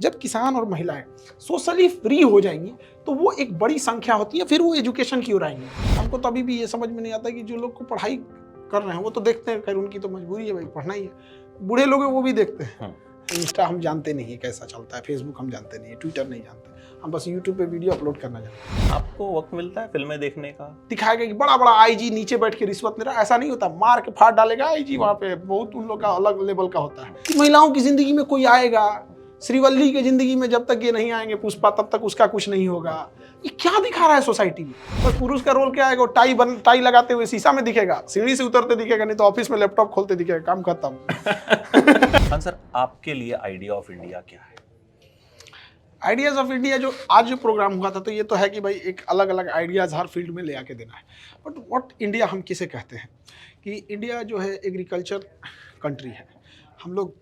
जब किसान और महिलाएं सोशली फ्री हो जाएंगी तो वो एक बड़ी संख्या होती है, फिर वो एजुकेशन की ओर आएंगे। हमको तो अभी भी ये समझ में नहीं आता कि जो लोग को पढ़ाई कर रहे हैं वो तो देखते हैं, खैर उनकी तो मजबूरी है भाई, पढ़ना ही है। बूढ़े लोग हैं वो भी देखते हैं। इंस्टा हम जानते नहीं है कैसा चलता है, फेसबुक हम जानते नहीं है, ट्विटर नहीं जानते, हम बस यूट्यूब पे वीडियो अपलोड करना जानते हैं। आपको वक्त मिलता है फिल्में देखने का? दिखाएगा कि बड़ा बड़ा आईजी नीचे बैठ के रिश्वत ले रहा, ऐसा नहीं होता, मार के फाड़ डालेगा आईजी। वहाँ पे बहुत उन लोग का अलग लेवल का होता है कि महिलाओं की जिंदगी में कोई आएगा, श्रीवल्ली की जिंदगी में जब तक ये नहीं आएंगे पुष्पा, तब तक उसका कुछ नहीं होगा। ये क्या दिखा रहा है सोसाइटी में? बस पुरुष का रोल क्या आएगा, टाई लगाते हुए शीशा में दिखेगा, सीढ़ी से उतरते दिखेगा, नहीं तो ऑफिस में लैपटॉप खोलते दिखेगा, काम खत्म। सर, आपके लिए आइडिया ऑफ इंडिया क्या है? आइडियाज ऑफ इंडिया जो आज जो प्रोग्राम हुआ था, तो ये तो है कि भाई एक अलग अलग आइडियाज हर फील्ड में ले आके देना है। बट व्हाट इंडिया हम किसे कहते हैं कि इंडिया जो है एग्रीकल्चर कंट्री है। हम लोग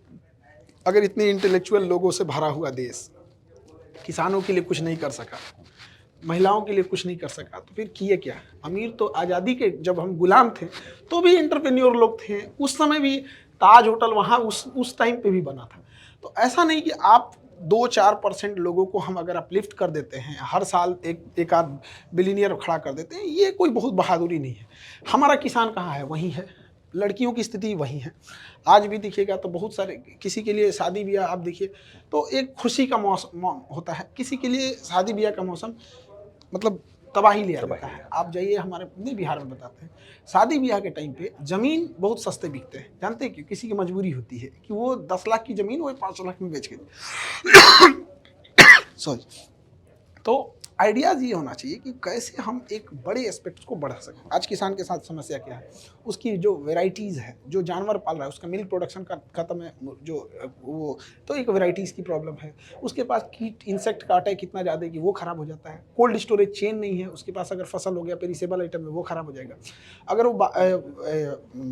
अगर इतने इंटेलेक्चुअल लोगों से भरा हुआ देश किसानों के लिए कुछ नहीं कर सका, महिलाओं के लिए कुछ नहीं कर सका, तो फिर किए क्या? अमीर तो आज़ादी के जब हम गुलाम थे तो भी एंटरप्रेन्योर लोग थे, उस समय भी ताज होटल वहाँ उस टाइम पे भी बना था। तो ऐसा नहीं कि आप 2-4% लोगों को हम अगर अपलिफ्ट कर देते हैं, हर साल एक आध बिलीनियर खड़ा कर देते हैं, ये कोई बहुत बहादुरी नहीं है। हमारा किसान कहाँ है? वहीं है। लड़कियों की स्थिति वही है। आज भी दिखेगा तो बहुत सारे, किसी के लिए शादी ब्याह आप देखिए तो एक खुशी का मौसम होता है, किसी के लिए शादी ब्याह का मौसम मतलब तबाही लिया जाता है। आप जाइए हमारे अपने बिहार में बताते हैं, शादी ब्याह के टाइम पे ज़मीन बहुत सस्ते बिकते हैं। जानते हैं क्यों? किसी की मजबूरी होती है कि वो 10 लाख की ज़मीन वो 5 लाख में बेच के सॉरी। तो आइडियाज़ ये होना चाहिए कि कैसे हम एक बड़े एस्पेक्ट्स को बढ़ा सकें। आज किसान के साथ समस्या क्या है? उसकी जो वेराइटीज़ है, जो जानवर पाल रहा है उसका मिल्क प्रोडक्शन का खत्म है, जो वो तो एक वेराइटीज़ की प्रॉब्लम है। उसके पास कीट इंसेक्ट काटा है कितना ज़्यादा कि वो ख़राब हो जाता है। कोल्ड स्टोरेज चेन नहीं है उसके पास, अगर फसल हो गया पेरिसेबल आइटम है वो ख़राब हो जाएगा। अगर वो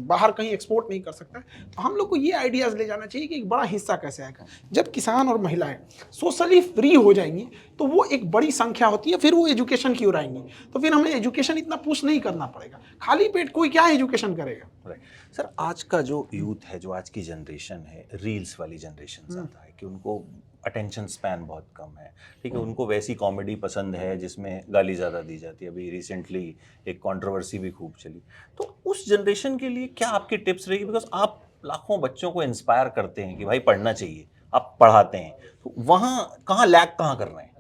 बाहर कहीं एक्सपोर्ट नहीं कर सकता है, तो हम लोग को ये आइडियाज़ ले जाना चाहिए कि एक बड़ा हिस्सा कैसे आएगा। जब किसान और महिलाएँ सोशली फ्री हो जाएंगी तो वो एक बड़ी संख्या होती है, फिर वो एजुकेशन की ओर आएंगी। तो फिर हमें एजुकेशन इतना पुश नहीं करना पड़ेगा। खाली पेट कोई क्या एजुकेशन करेगा? राइट सर, आज का जो यूथ है, जो आज की जनरेशन है, रील्स वाली जनरेशन ज़्यादा है कि उनको अटेंशन स्पैन बहुत कम है। ठीक है, उनको वैसी कॉमेडी पसंद है जिसमें गाली ज़्यादा दी जाती है। अभी रिसेंटली एक कंट्रोवर्सी भी खूब चली। तो उस जनरेशन के लिए क्या आपकी टिप्स रहेगी? बिकॉज आप लाखों बच्चों को इंस्पायर करते हैं कि भाई पढ़ना चाहिए, आप पढ़ाते हैं, तो वहाँ कहाँ लैग कहाँ कर रहे हैं?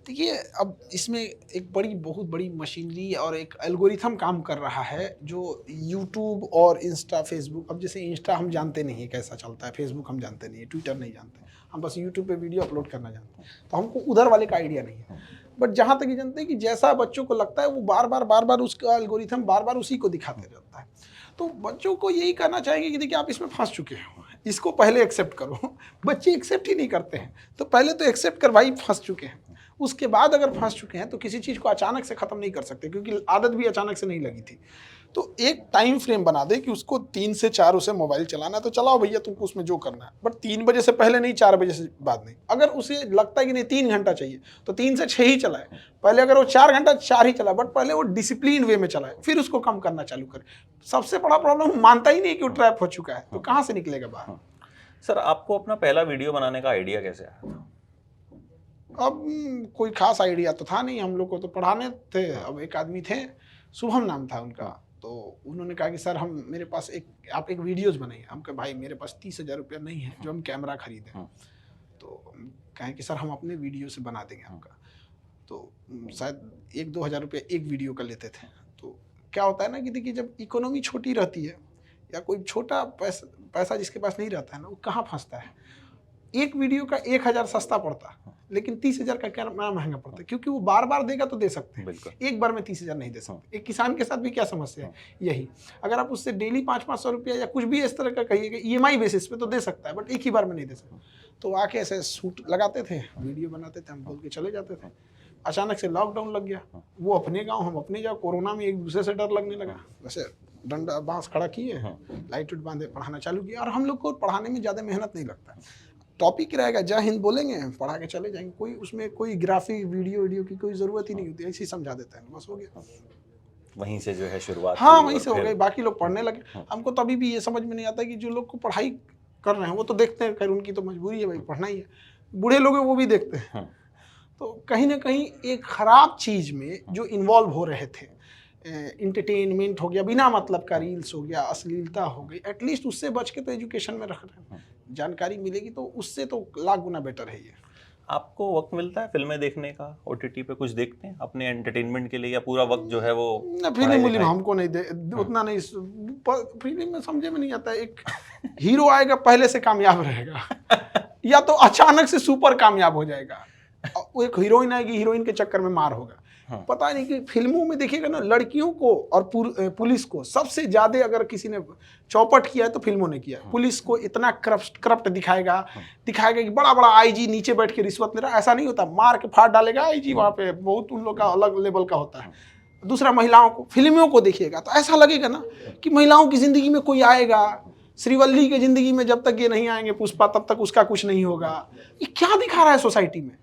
देखिए, अब इसमें एक बहुत बड़ी मशीनरी और एक एल्गोरिथम काम कर रहा है, जो यूट्यूब और इंस्टा, फेसबुक। अब जैसे इंस्टा हम जानते नहीं है कैसा चलता है, फेसबुक हम जानते नहीं है, ट्विटर नहीं जानते, हम बस यूट्यूब पे वीडियो अपलोड करना जानते हैं, तो हमको उधर वाले का आइडिया नहीं है। बट जहाँ तक ये जानते हैं कि जैसा बच्चों को लगता है वो बार बार उसका एल्गोरिथम बार बार उसी को दिखाते रहता है। तो बच्चों को यही कहना चाहेंगे कि देखिए आप इसमें फंस चुके हो, इसको पहले एक्सेप्ट करो। बच्चे एक्सेप्ट ही नहीं करते हैं, तो पहले तो एक्सेप्ट कर भाई फंस चुके हैं। उसके बाद अगर फंस चुके हैं तो किसी चीज़ को अचानक से ख़त्म नहीं कर सकते, क्योंकि आदत भी अचानक से नहीं लगी थी। तो एक टाइम फ्रेम बना दे कि उसको 3 से 4 उसे मोबाइल चलाना है, तो चलाओ भैया तुमको उसमें जो करना है, बट 3 बजे से पहले नहीं, 4 बजे से बाद नहीं। अगर उसे लगता है कि नहीं 3 घंटा चाहिए तो 3 से 6 ही चलाए। पहले अगर वो 4 घंटा 4 ही चलाए, बट पहले वो डिसिप्लिन वे में चलाए, फिर उसको कम करना चालू करे। सबसे बड़ा प्रॉब्लम मानता ही नहीं कि वो ट्रैप हो चुका है, तो कहाँ से निकलेगा बाहर? सर, आपको अपना पहला वीडियो बनाने का आइडिया कैसे आया? अब कोई खास आइडिया तो था नहीं, हम लोग को तो पढ़ाने थे। अब एक आदमी थे, शुभम नाम था उनका, तो उन्होंने कहा कि सर मेरे पास आप एक वीडियोज़ बनाइए। हम कहे भाई मेरे पास 30,000 रुपया नहीं है जो हम कैमरा खरीदें। तो कहें कि सर हम अपने वीडियो से बना देंगे आपका। तो शायद 1-2 हज़ार रुपये एक वीडियो का लेते थे। तो क्या होता है ना कि देखिए, जब इकोनॉमी छोटी रहती है या कोई छोटा पैसा जिसके पास नहीं रहता है ना, वो कहाँ फंसता है। एक वीडियो का 1,000 सस्ता पड़ता, लेकिन 30,000 का क्या महंगा पड़ता है, क्योंकि वो बार बार देगा तो दे सकते हैं, एक बार में 30,000 नहीं दे सकते। एक किसान के साथ भी क्या समस्या है यही, अगर आप उससे डेली 500-500 रुपया या कुछ भी इस तरह का कहिएगा EMI बेसिस पे तो दे सकता है, बट एक ही बार में नहीं दे सकता। तो आके ऐसे शूट लगाते थे, वीडियो बनाते थे, हम बोल के चले जाते थे। अचानक से लॉकडाउन लग गया, वो अपने गाँव हम अपने गाँव, कोरोना में एक दूसरे से डर लगने लगा। वैसे डंडा बांस खड़ा किए, लाइट उट बांधे, पढ़ाना चालू किया। और हम लोग को पढ़ाने में ज़्यादा मेहनत नहीं लगता, टॉपिक रहेगा, जय हिंद बोलेंगे, पढ़ा के चले जाएंगे। कोई उसमें कोई ग्राफिक वीडियो की कोई ज़रूरत ही नहीं होती, ऐसे ही समझा देता है, बस हो गया। वहीं से जो है शुरुआत। हाँ, वहीं से हो गई, बाकी लोग पढ़ने लगे। हमको तो अभी भी ये समझ में नहीं आता कि जो लोग को पढ़ाई कर रहे हैं वो तो देखते हैं, खैर उनकी तो मजबूरी है भाई, पढ़ना ही है। बूढ़े लोग हैं वो भी देखते हैं। तो कहीं ना कहीं एक खराब चीज में जो इन्वॉल्व हो रहे थे, इंटरटेनमेंट हो गया, बिना मतलब का रील्स हो गया, अश्लीलता हो गई, एटलीस्ट उससे बच के तो एजुकेशन में रख रहे हैं, जानकारी मिलेगी तो उससे तो लाख गुना बेटर है ये। आपको वक्त मिलता है फिल्में देखने का? ओटीटी पे कुछ देखते हैं अपने एंटरटेनमेंट के लिए, या पूरा वक्त जो है वो ना फिल्म विल्म हमको नहीं दे उतना नहीं, फिल्म में समझे में नहीं आता। एक हीरो आएगा पहले से कामयाब रहेगा या तो अचानक से सुपर कामयाब हो जाएगा, वो एक हीरोइन आएगी, हीरोइन के चक्कर में मार होगा। पता नहीं कि फिल्मों में देखिएगा ना, लड़कियों को और पुलिस को सबसे ज्यादा अगर किसी ने चौपट किया है तो फिल्मों ने किया है। पुलिस को इतना करप्ट दिखाएगा कि बड़ा बड़ा आईजी नीचे बैठ के रिश्वत ले रहा है, ऐसा नहीं होता, मार के फाड़ डालेगा आईजी, वहां पे बहुत उन लोग का अलग लेवल का होता है। दूसरा, महिलाओं को, फिल्मों को देखिएगा तो ऐसा लगेगा ना कि महिलाओं की जिंदगी में कोई आएगा, श्रीवल्ली की जिंदगी में जब तक ये नहीं आएंगे पुष्पा, तब तक उसका कुछ नहीं होगा। ये क्या दिखा रहा है सोसाइटी में?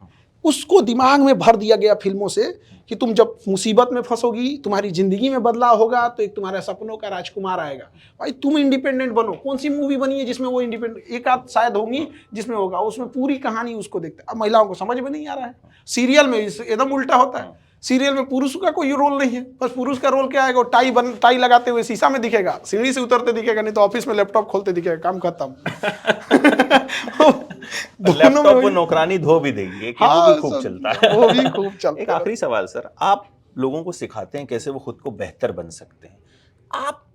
उसको दिमाग में भर दिया गया फिल्मों से कि तुम जब मुसीबत में फंसोगी, तुम्हारी जिंदगी में बदलाव होगा, तो एक तुम्हारे सपनों का राजकुमार आएगा। भाई तुम इंडिपेंडेंट बनो। कौन सी मूवी बनी है जिसमें वो इंडिपेंडेंट, एक आध शायद होंगी जिसमें होगा, उसमें पूरी कहानी उसको देखते हैं। अब महिलाओं को समझ में नहीं आ रहा है। सीरियल में एकदम उल्टा होता है, सीरियल में पुरुष का कोई रोल नहीं है, बस पुरुष का रोल क्या आएगा, टाई लगाते हुए शीशा में दिखेगा, सीढ़ी से उतरते दिखेगा, नहीं तो ऑफिस में लैपटॉप खोलते दिखेगा, काम खत्म। लैपटॉप को नौकरानी धो भी देगी, वो भी खूब चलता है। वो भी खूब चलता है। एक आखिरी सवाल सर, आप लोगों को सिखाते हैं कैसे वो खुद को बेहतर बन सकते हैं। आप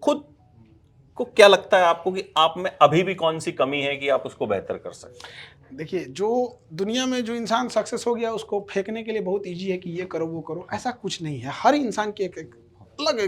खुद को क्या लगता है आपको कि आप में अभी भी कौन सी कमी है कि आप उसको बेहतर कर सकते हैं? देखिए, जो दुनिया में जो इंसान सक्सेस हो गया उसको फेंकने के लिए बहुत इजी है कि ये करो वो करो, ऐसा कुछ नहीं है। हर इंसान की एक अलग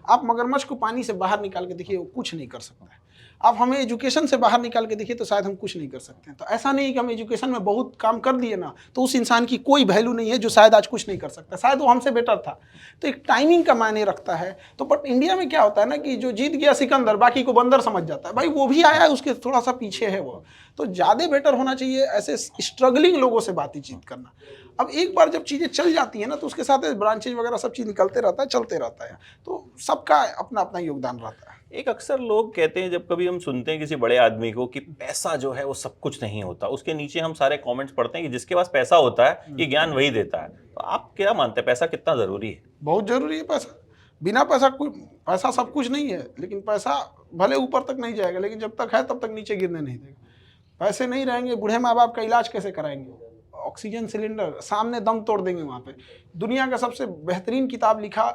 आप मगरमच्छ को पानी से बाहर निकाल के देखिए, वो कुछ नहीं कर सकता है। आप हमें एजुकेशन से बाहर निकाल के देखिए तो शायद हम कुछ नहीं कर सकते हैं। तो ऐसा नहीं कि हम एजुकेशन में बहुत काम कर दिए ना तो उस इंसान की कोई वैल्यू नहीं है जो शायद आज कुछ नहीं कर सकता, शायद वो हमसे बेटर था। तो एक टाइमिंग का मायने रखता है। तो बट इंडिया में क्या होता है ना कि जो जीत गया सिकंदर बाकी को बंदर समझ जाता है। भाई वो भी आया है, उसके थोड़ा सा पीछे है वो। तो ज़्यादा बेटर होना चाहिए ऐसे स्ट्रगलिंग लोगों से बातचीत करना। अब एक बार जब चीज़ें चल जाती हैं ना तो उसके साथ ब्रांचेज वगैरह सब चीज़ निकलते रहता है, चलते रहता है। तो सबका अपना अपना योगदान रहता है। एक अक्सर लोग कहते हैं, जब कभी हम सुनते हैं किसी बड़े आदमी को कि पैसा जो है वो सब कुछ नहीं होता, उसके नीचे हम सारे कमेंट्स पढ़ते हैं कि जिसके पास पैसा होता है ये ज्ञान वही देता है। तो आप क्या मानते हैं, पैसा कितना जरूरी है? बहुत जरूरी है पैसा। बिना पैसा सब कुछ नहीं है, लेकिन पैसा भले ऊपर तक नहीं जाएगा, लेकिन जब तक है तब तक नीचे गिरने नहीं देगा। पैसे नहीं रहेंगे, बूढ़े माँ बाप का इलाज कैसे कराएंगे? ऑक्सीजन सिलेंडर सामने दम तोड़ देंगे वहाँ पे। दुनिया का सबसे बेहतरीन किताब लिखा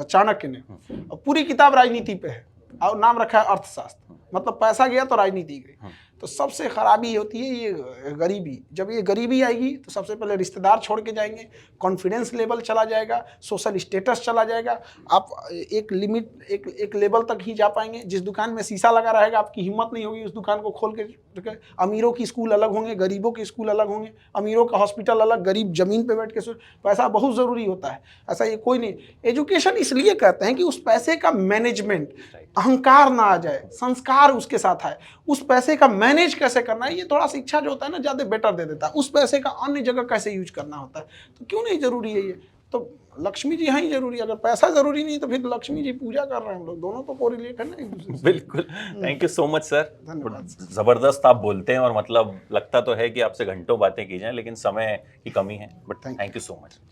चाणक्य ने, और पूरी किताब राजनीति पे है और नाम रखा है अर्थशास्त्र। मतलब पैसा गया तो राजनीति गई। तो सबसे खराबी होती है ये गरीबी। जब ये गरीबी आएगी तो सबसे पहले रिश्तेदार छोड़ के जाएंगे, कॉन्फिडेंस लेवल चला जाएगा, सोशल स्टेटस चला जाएगा। आप एक लिमिट एक लेवल तक ही जा पाएंगे। जिस दुकान में शीशा लगा रहेगा आपकी हिम्मत नहीं होगी उस दुकान को खोल के। अमीरों की स्कूल अलग होंगे, गरीबों के स्कूल अलग होंगे, अमीरों का हॉस्पिटल अलग, गरीब जमीन पे बैठ के। पैसा बहुत ज़रूरी होता है, ऐसा ये कोई नहीं। एजुकेशन इसलिए कहते हैं कि उस पैसे का मैनेजमेंट, अहंकार ना आ जाए, संस्कार उसके साथ आए। उस पैसे का मैनेज कैसे करना है ये थोड़ा शिक्षा जो होता है ना ज़्यादा बेटर दे देता है। उस पैसे का अन्य जगह कैसे यूज करना होता है, तो क्यों नहीं जरूरी है ये। तो लक्ष्मी जी यहाँ ही जरूरी है। अगर पैसा जरूरी नहीं तो फिर लक्ष्मी जी पूजा कर रहे हैं हम लोग, दोनों तो कोरिलेट है ना एक दूसरे से। बिल्कुल। Thank you so much sir, धन्यवाद। जबरदस्त आप बोलते हैं, और मतलब लगता तो है कि आपसे घंटों बातें की जाएं, लेकिन समय की कमी है। But thank you so much.